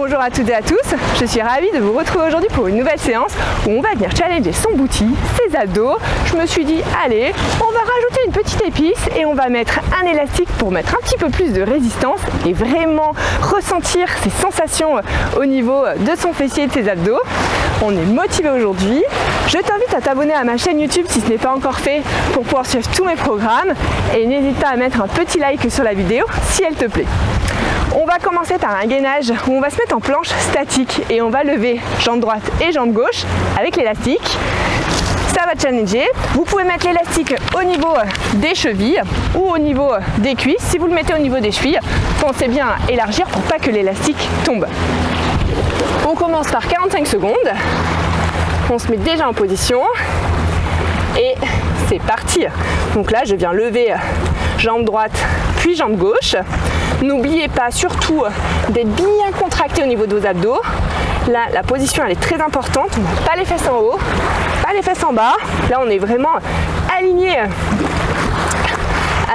Bonjour à toutes et à tous, je suis ravie de vous retrouver aujourd'hui pour une nouvelle séance où on va venir challenger son booty, ses abdos. Je me suis dit, allez, on va rajouter une petite épice et on va mettre un élastique pour mettre un petit peu plus de résistance et vraiment ressentir ces sensations au niveau de son fessier et de ses abdos. On est motivé aujourd'hui. Je t'invite à t'abonner à ma chaîne YouTube si ce n'est pas encore fait pour pouvoir suivre tous mes programmes et n'hésite pas à mettre un petit like sur la vidéo si elle te plaît. On va commencer par un gainage où on va se mettre en planche statique et on va lever jambe droite et jambe gauche avec l'élastique. Ça va challenger. Vous pouvez mettre l'élastique au niveau des chevilles ou au niveau des cuisses. Si vous le mettez au niveau des chevilles, pensez bien à élargir pour pas que l'élastique tombe. On commence par 45 secondes. On se met déjà en position et c'est parti. Donc là, je viens lever jambe droite puis jambe gauche. N'oubliez pas surtout d'être bien contracté au niveau de vos abdos. Là, la position elle est très importante. On n'a pas les fesses en haut, pas les fesses en bas. Là, on est vraiment aligné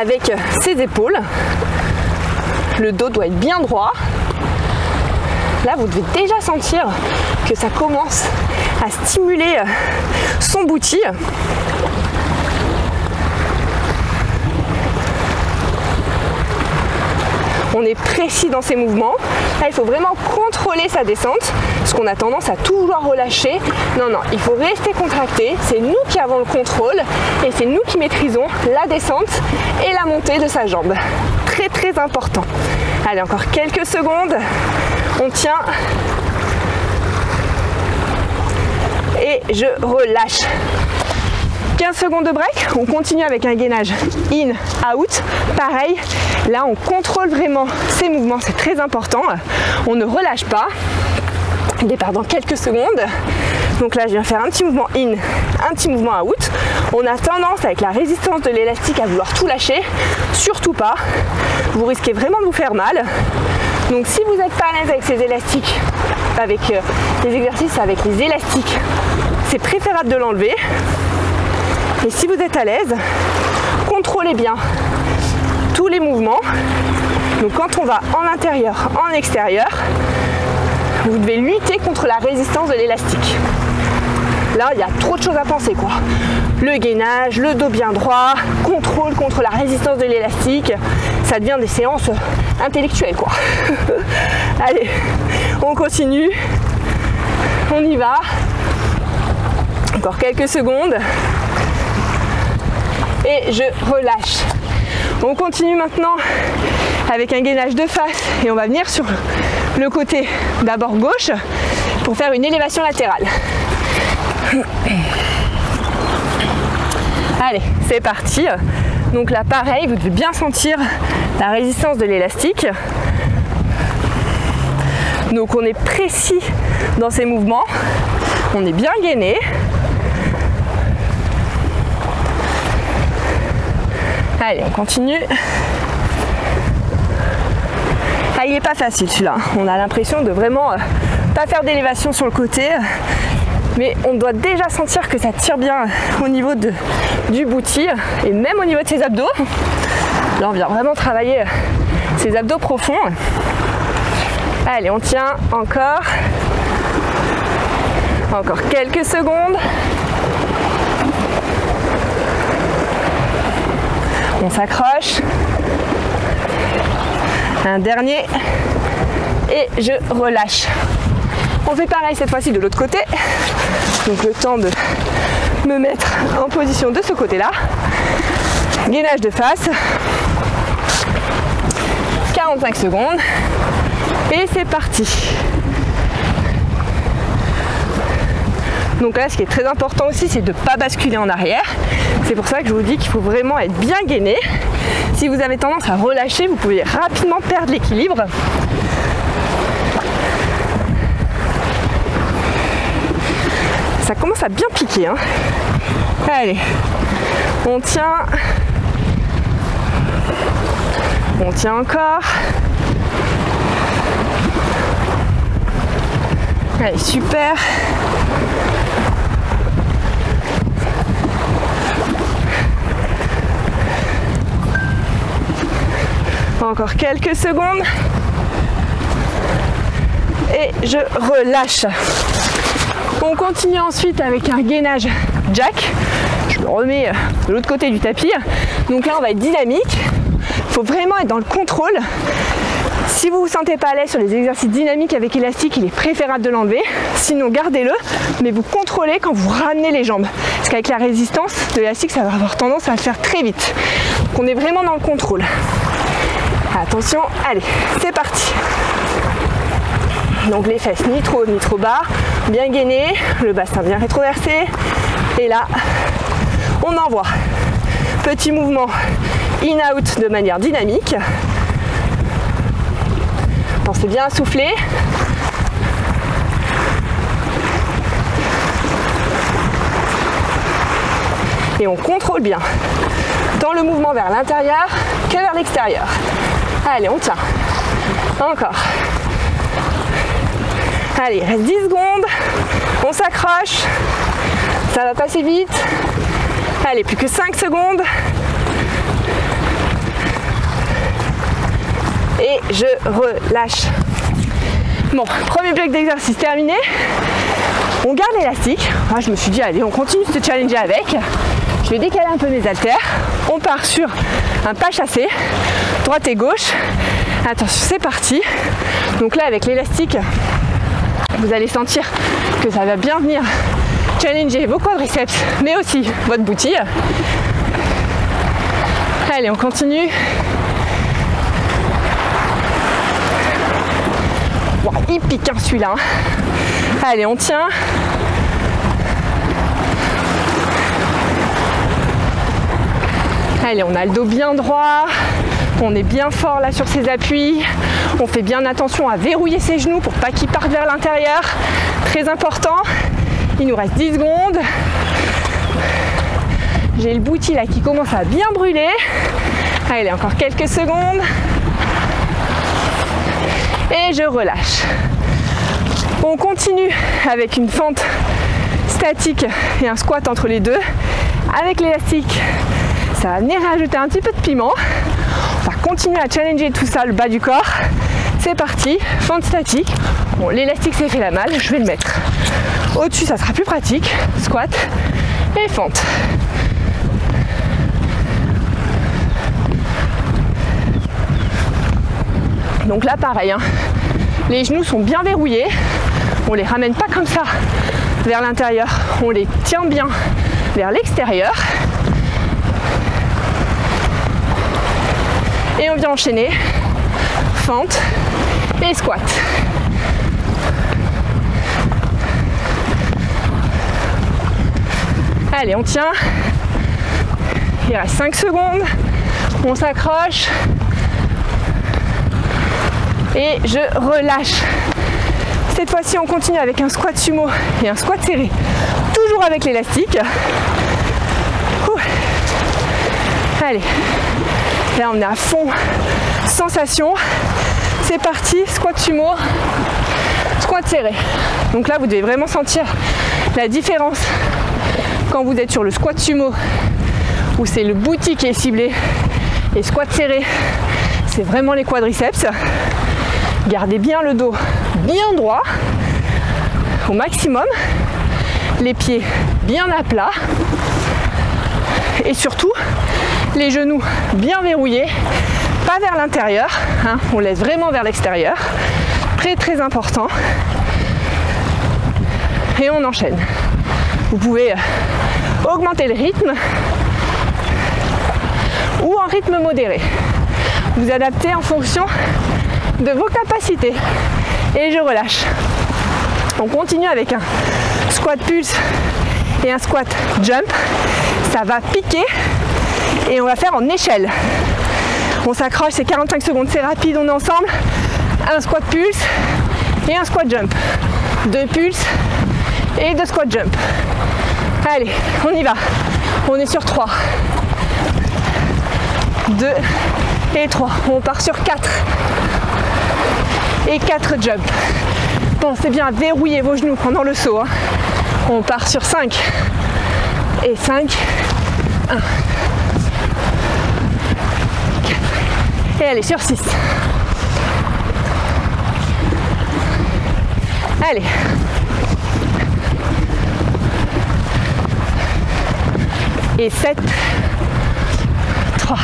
avec ses épaules. Le dos doit être bien droit. Là, vous devez déjà sentir que ça commence à stimuler son booty. On est précis dans ses mouvements. Là, il faut vraiment contrôler sa descente, parce qu'on a tendance à tout vouloir relâcher. Non, non, il faut rester contracté. C'est nous qui avons le contrôle et c'est nous qui maîtrisons la descente et la montée de sa jambe. Très, très important. Allez, encore quelques secondes. On tient. Et je relâche. 15 secondes de break, on continue avec un gainage in, out, pareil, là on contrôle vraiment ces mouvements, c'est très important, on ne relâche pas, départ dans quelques secondes, donc là je viens faire un petit mouvement in, un petit mouvement out, on a tendance avec la résistance de l'élastique à vouloir tout lâcher, surtout pas, vous risquez vraiment de vous faire mal, donc si vous n'êtes pas à l'aise avec ces élastiques, avec les exercices avec les élastiques, c'est préférable de l'enlever. Et si vous êtes à l'aise, contrôlez bien tous les mouvements. Donc quand on va en intérieur, en extérieur, vous devez lutter contre la résistance de l'élastique. Là, il y a trop de choses à penser, quoi. Le gainage, le dos bien droit, contrôle contre la résistance de l'élastique. Ça devient des séances intellectuelles, quoi. Allez, on continue. On y va. Encore quelques secondes. Et je relâche. On continue maintenant avec un gainage de face et on va venir sur le côté d'abord gauche pour faire une élévation latérale. Allez, c'est parti. Donc là pareil, vous devez bien sentir la résistance de l'élastique. Donc on est précis dans ces mouvements, on est bien gainé. Allez, on continue. Ah, il n'est pas facile celui-là. On a l'impression de vraiment pas faire d'élévation sur le côté. Mais on doit déjà sentir que ça tire bien au niveau du booty et même au niveau de ses abdos. Là, on vient vraiment travailler ses abdos profonds. Allez, on tient encore. Encore quelques secondes. On s'accroche. Un dernier. Et je relâche. On fait pareil cette fois-ci de l'autre côté. Donc le temps de me mettre en position de ce côté-là. Gainage de face. 45 secondes. Et c'est parti. Donc là, ce qui est très important aussi, c'est de ne pas basculer en arrière. C'est pour ça que je vous dis qu'il faut vraiment être bien gainé. Si vous avez tendance à relâcher, vous pouvez rapidement perdre l'équilibre. Ça commence à bien piquer, hein. Allez, on tient. On tient encore. Allez, super. Encore quelques secondes. Et je relâche. On continue ensuite avec un gainage jack. Je me remets de l'autre côté du tapis. Donc là, on va être dynamique. Il faut vraiment être dans le contrôle. Si vous ne vous sentez pas à l'aise sur les exercices dynamiques avec élastique, il est préférable de l'enlever. Sinon, gardez-le, mais vous contrôlez quand vous ramenez les jambes. Parce qu'avec la résistance de l'élastique, ça va avoir tendance à le faire très vite. Donc on est vraiment dans le contrôle. Attention, allez, c'est parti. Donc les fesses ni trop haut ni trop bas, bien gainées, le bassin bien rétroversé. Et là, on envoie. Petit mouvement in-out de manière dynamique. Pensez bien à souffler. Et on contrôle bien, tant le mouvement vers l'intérieur que vers l'extérieur. Allez, on tient. Encore. Allez, il reste 10 secondes. On s'accroche. Ça va passer vite. Allez, plus que 5 secondes. Et je relâche. Bon, premier bloc d'exercice terminé. On garde l'élastique. Moi, je me suis dit, allez, on continue de se challenger avec. Je vais décaler un peu mes haltères. On part sur un pas chassé, droite et gauche. Attention, c'est parti. Donc là, avec l'élastique, vous allez sentir que ça va bien venir challenger vos quadriceps, mais aussi votre booty. Allez, on continue. Wow, il pique hein, celui-là. Allez, on tient. Allez, on a le dos bien droit. On est bien fort là sur ses appuis. On fait bien attention à verrouiller ses genoux pour pas qu'ils partent vers l'intérieur. Très important. Il nous reste 10 secondes. J'ai le booty là qui commence à bien brûler. Allez, encore quelques secondes. Et je relâche. On continue avec une fente statique et un squat entre les deux. Avec l'élastique, ça va venir rajouter un petit peu de piment. On va continuer à challenger tout ça, le bas du corps. C'est parti, fente statique. Bon, l'élastique s'est fait la malle, je vais le mettre au-dessus, ça sera plus pratique. Squat et fente. Donc là, pareil, hein. Les genoux sont bien verrouillés. On les ramène pas comme ça vers l'intérieur. On les tient bien vers l'extérieur. Et on vient enchaîner fente et squat. Allez, on tient. Il reste 5 secondes. On s'accroche. Et je relâche. Cette fois-ci, on continue avec un squat sumo et un squat serré. Toujours avec l'élastique. Allez. Là, on est à fond. Sensation. C'est parti. Squat sumo. Squat serré. Donc là, vous devez vraiment sentir la différence quand vous êtes sur le squat sumo où c'est le booty qui est ciblé et squat serré, c'est vraiment les quadriceps. Gardez bien le dos bien droit au maximum, les pieds bien à plat et surtout les genoux bien verrouillés, pas vers l'intérieur, hein, on laisse vraiment vers l'extérieur, très très important. Et on enchaîne. Vous pouvez augmenter le rythme ou en rythme modéré. Vous adaptez en fonction de vos capacités. Et je relâche. On continue avec un squat pulse et un squat jump. Ça va piquer et on va faire en échelle. On s'accroche, c'est 45 secondes, c'est rapide, on est ensemble. Un squat pulse et un squat jump. 2 pulses et 2 squat jump. Allez, on y va. On est sur 3. 2 et 3. On part sur 4. Et 4 jumps. Pensez bien à verrouiller vos genoux pendant le saut. Hein. On part sur 5. Et 5. 1. 4. Et allez, sur 6. Allez. Et 7, 3,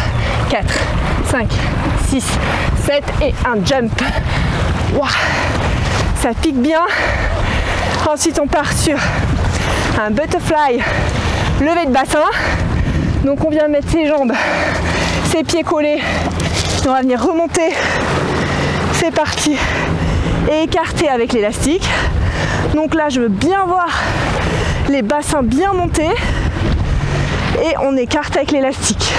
4, 5, 6, 7 et un jump. Wow. Ça pique bien. Ensuite on part sur un butterfly levé de bassin. Donc on vient mettre ses jambes, ses pieds collés. Et on va venir remonter. C'est parti. Et écarter avec l'élastique. Donc là je veux bien voir les bassins bien montés. Et on écarte avec l'élastique.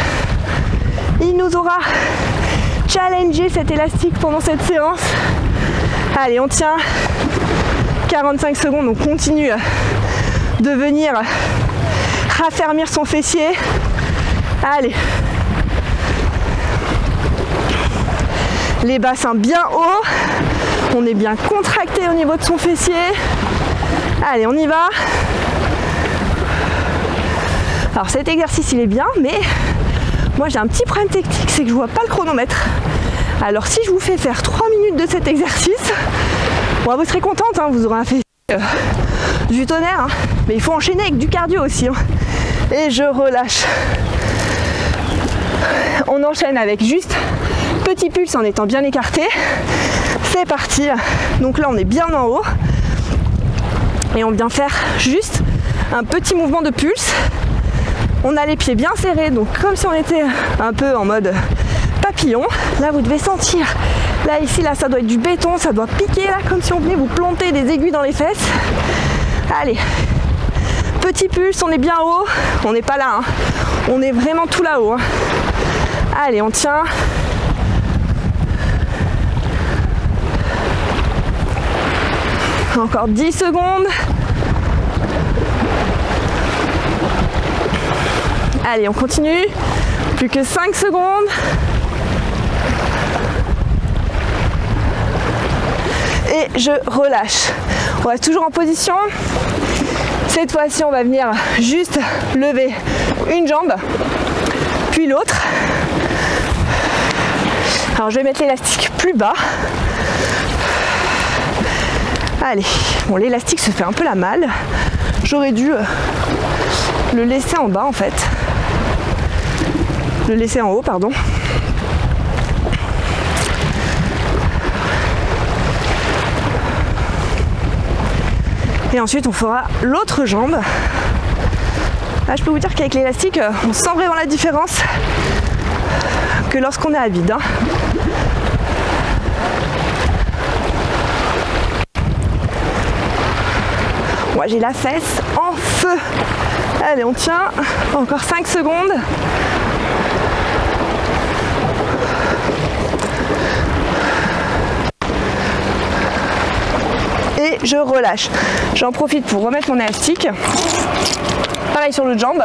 Il nous aura challengé cet élastique pendant cette séance. Allez, on tient 45 secondes, on continue de venir raffermir son fessier. Allez. Les bassins bien hauts. On est bien contracté au niveau de son fessier. Allez, on y va. Alors cet exercice il est bien, mais moi j'ai un petit problème technique, c'est que je vois pas le chronomètre. Alors si je vous fais faire 3 minutes de cet exercice, bon, vous serez contente, hein, vous aurez un fessier du tonnerre, hein, mais il faut enchaîner avec du cardio aussi. Hein. Et je relâche. On enchaîne avec juste petit pulse en étant bien écarté. C'est parti. Donc là on est bien en haut. Et on vient faire juste un petit mouvement de pulse. On a les pieds bien serrés, donc comme si on était un peu en mode papillon. Là, vous devez sentir. Là, ici, là, ça doit être du béton, ça doit piquer, là, comme si on venait vous planter des aiguilles dans les fesses. Allez. Petit pulse, on est bien haut. On n'est pas là, hein. On est vraiment tout là-haut. Hein. Allez, on tient. Encore 10 secondes. Allez, on continue. Plus que 5 secondes. Et je relâche. On reste toujours en position. Cette fois-ci, on va venir juste lever une jambe, puis l'autre. Alors, je vais mettre l'élastique plus bas. Allez. Bon, l'élastique se fait un peu la malle. J'aurais dû le laisser en bas, en fait. Le laisser en haut, pardon. Et ensuite on fera l'autre jambe. Là je peux vous dire qu'avec l'élastique on sent vraiment la différence que lorsqu'on est à vide. Hein. Moi j'ai la fesse en feu. Allez, on tient. Encore 5 secondes. Et je relâche. J'en profite pour remettre mon élastique. Pareil sur l'autre jambe.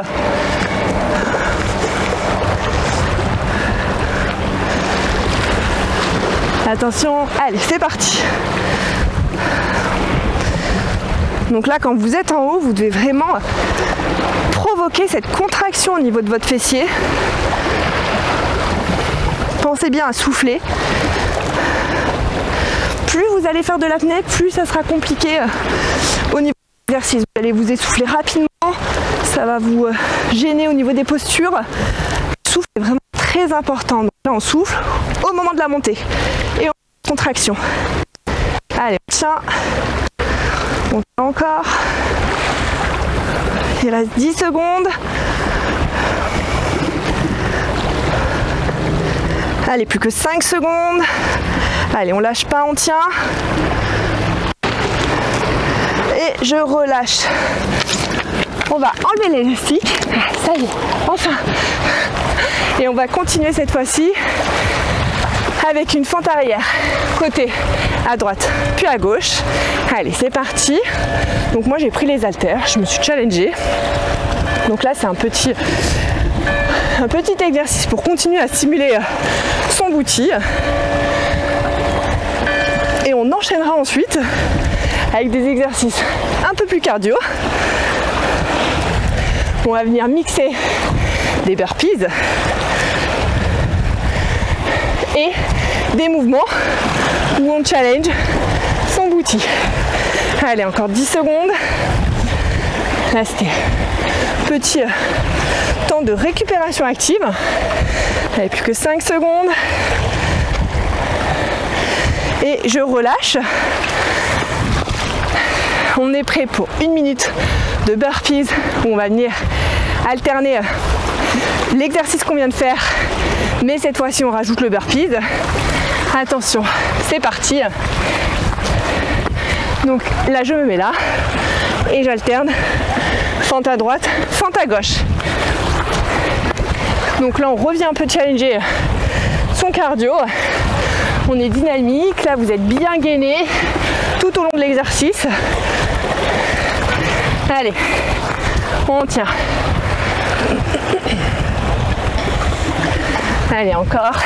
Attention, allez, c'est parti. Donc là, quand vous êtes en haut, vous devez vraiment provoquer cette contraction au niveau de votre fessier. Pensez bien à souffler. Plus vous allez faire de l'apnée, plus ça sera compliqué au niveau de l'exercice. Vous allez vous essouffler rapidement, ça va vous gêner au niveau des postures. Le souffle est vraiment très important. Donc là, on souffle au moment de la montée et en contraction. Allez, on tient. On tient encore. Il reste 10 secondes. Allez, plus que 5 secondes. Allez, on lâche pas, on tient. Et je relâche. On va enlever l'élastique. Ça y est, enfin. Et on va continuer cette fois-ci avec une fente arrière. Côté à droite, puis à gauche. Allez, c'est parti. Donc moi, j'ai pris les haltères. Je me suis challengée. Donc là, c'est un petit exercice pour continuer à stimuler son booty. Et on enchaînera ensuite avec des exercices un peu plus cardio. On va venir mixer des burpees et des mouvements où on challenge son bouti. Allez, encore 10 secondes. Là, c'était petit temps de récupération active. Allez, plus que 5 secondes. Et je relâche. On est prêt pour 1 minute de burpees où on va venir alterner l'exercice qu'on vient de faire, mais cette fois-ci on rajoute le burpees. Attention, c'est parti. Donc là je me mets là et j'alterne fente à droite, fente à gauche. Donc là on revient un peu challenger son cardio. On est dynamique, là vous êtes bien gainé tout au long de l'exercice. Allez, on tient. Allez, encore.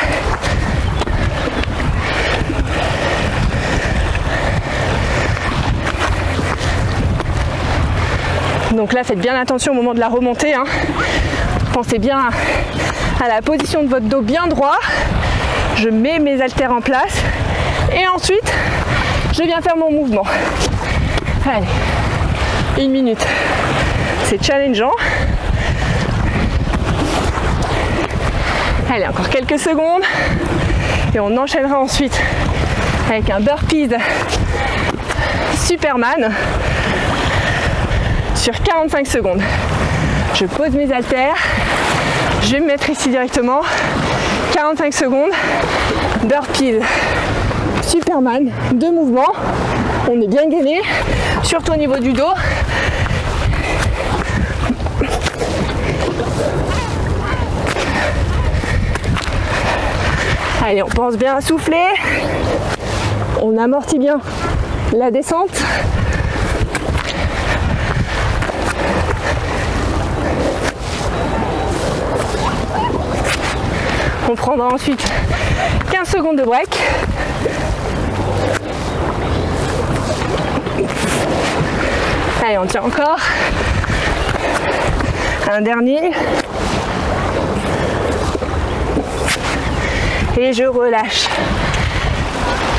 Donc là, faites bien attention au moment de la remontée, hein. Pensez bien à la position de votre dos bien droit. Je mets mes haltères en place et ensuite, je viens faire mon mouvement. Allez, 1 minute. C'est challengeant. Allez, encore quelques secondes. Et on enchaînera ensuite avec un burpees Superman sur 45 secondes. Je pose mes haltères. Je vais me mettre ici directement. 45 secondes. Burpees Superman, 2 mouvements. On est bien gainé, surtout au niveau du dos. Allez, on pense bien à souffler. On amortit bien la descente. On prendra ensuite 15 secondes de break. Allez, on tient encore. Un dernier. Et je relâche.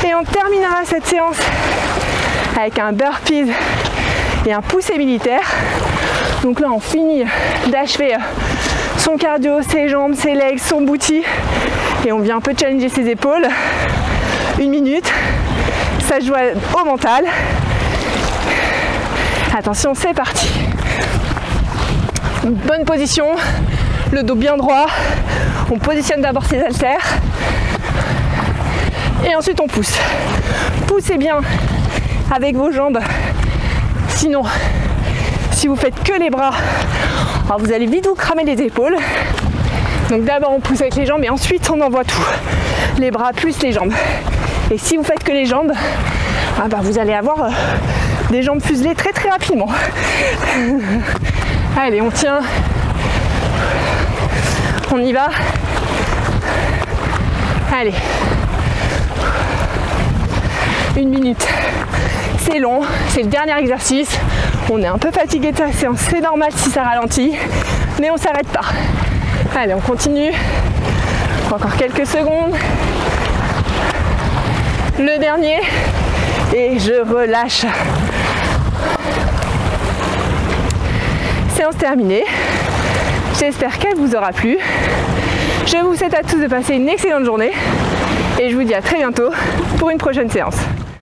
Et on terminera cette séance avec un burpees et un poussé militaire. Donc là, on finit d'achever son cardio, ses jambes, ses legs, son booty. Et on vient un peu challenger ses épaules. 1 minute. Ça joue au mental. Attention, c'est parti. Bonne position. Le dos bien droit. On positionne d'abord ses haltères. Et ensuite on pousse. Poussez bien avec vos jambes. Sinon, si vous faites que les bras, alors vous allez vite vous cramer les épaules. Donc d'abord on pousse avec les jambes et ensuite on envoie tout. Les bras plus les jambes. Et si vous faites que les jambes, vous allez avoir des jambes fuselées très très rapidement. Allez, on tient. On y va. Allez. 1 minute. C'est long, c'est le dernier exercice. On est un peu fatigué de la séance, c'est normal si ça ralentit, mais on s'arrête pas. Allez, on continue. Encore quelques secondes. Le dernier. Et je relâche. Séance terminée. J'espère qu'elle vous aura plu. Je vous souhaite à tous de passer une excellente journée. Et je vous dis à très bientôt pour une prochaine séance.